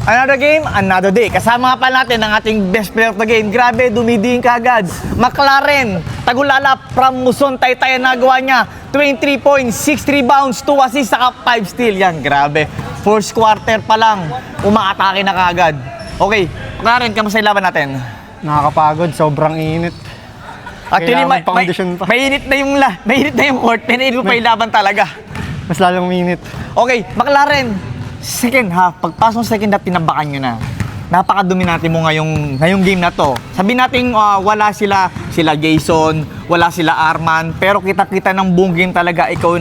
Another game, another day. Kasama pa natin ang ating best player of the game. Grabe, dumidiin kaagad. McLaren, Tagulala from Muson, Taytay ang nagawa niya. 23 points, 6 rebounds, 2 assists, saka 5 steal. Yan, grabe. First quarter pa lang, umaatake na kaagad. Okay, McLaren, kamusta yung laban natin? Nakakapagod, sobrang init. Actually, Kailangan pang-condition pa. mainit na yung court, mainit pa yung laban talaga. Mas lalong minute. Okay, McLaren, second half, pagpasok sa second half, tinabakan nyo na. Napaka-dominante mo ngayong game na to. Sabihin natin wala sila Jason, wala sila Arman, pero kita-kita ng buong game talaga, ikaw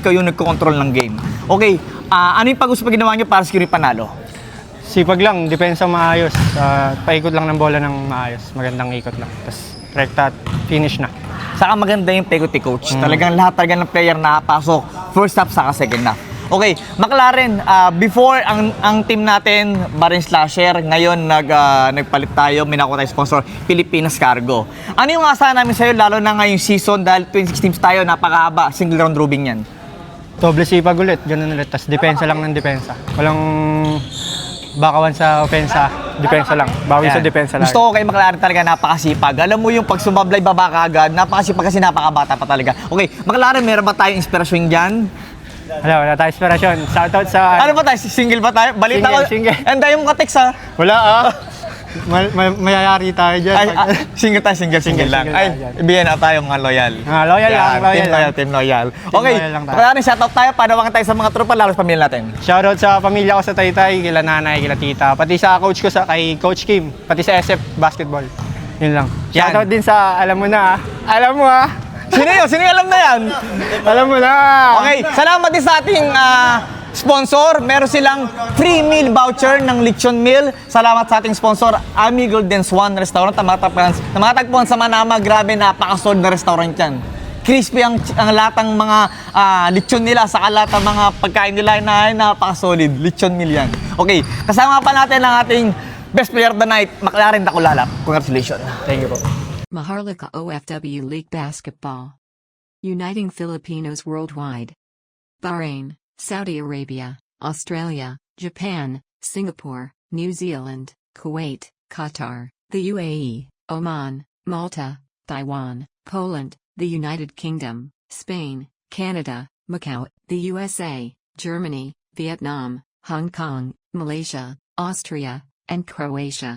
yung nagko-control ng game. Okay, ano yung pag-usap na ginawa nyo para secure panalo? Sipag lang, depensa maayos. Paikot lang ng bola ng maayos. Magandang ikot lang. Tapos rekta at finish na. Saka maganda yung pekot ni coach. Talagang lahat talaga ng player nakapasok. First half, saka second half. Okay, McLaren, before ang team natin, Barin Slasher, ngayon nagpalit tayo, may nakuha tayo sponsor, Pilipinas Cargo. Ano yung asahan namin sa'yo, lalo na ngayong season, dahil 26 teams tayo, napakahaba, single round robin yan. Doble sipag ulit, ganun ulit. Tapos depensa lang ng depensa. Walang bakawan sa opensa, depensa lang. Bawi sa depensa lang. Gusto ko kay McLaren talaga napakasipag. Alam mo yung pag sumablay baba ka agad, napakasipag kasi napakabata pa talaga. Okay, McLaren, meron ba tayong inspirasyon dyan? Wala tayo inspirasyon. Shoutout sa... Ano ba tayo? Single ba tayo? Balita Single. ko. Ang dahil mong ka-text ha. Wala mayayari tayo dyan. Single tayo, single lang. Ay, ibigyan na tayo mga loyal. Loyal lang. Team loyal. Okay, loyal lang tayo. McLaren, shoutout tayo. Panawagan tayo sa mga tropa, lalo sa pamilya natin. Shoutout sa pamilya ko sa Taytay, kila nanay, kila tita, pati sa coach ko kay Coach Kim, pati sa SF Basketball. Yun lang. Yan. Shoutout din sa alam mo na. Alam mo Sino yun? Sino yung alam na yan? Alam mo na. Okay, salamat din sa ating sponsor. Meron silang free meal voucher ng Lechon Meal. Salamat sa ating sponsor, Ami Golden Swan Restaurant. Namatagpuan sa Manama. Grabe, napaka-solid na restaurant yan. Crispy ang latang mga lechon nila sa lahat ng mga pagkain nila na napaka-solid. Lechon Meal yan. Okay, kasama pa natin ang ating best player of the night, McLaren Tagulala. Congratulations. Thank you po. Maharlika OFW League Basketball. Uniting Filipinos worldwide. Bahrain, Saudi Arabia, Australia, Japan, Singapore, New Zealand, Kuwait, Qatar, the UAE, Oman, Malta, Taiwan, Poland, the United Kingdom, Spain, Canada, Macau, the USA, Germany, Vietnam, Hong Kong, Malaysia, Austria, and Croatia.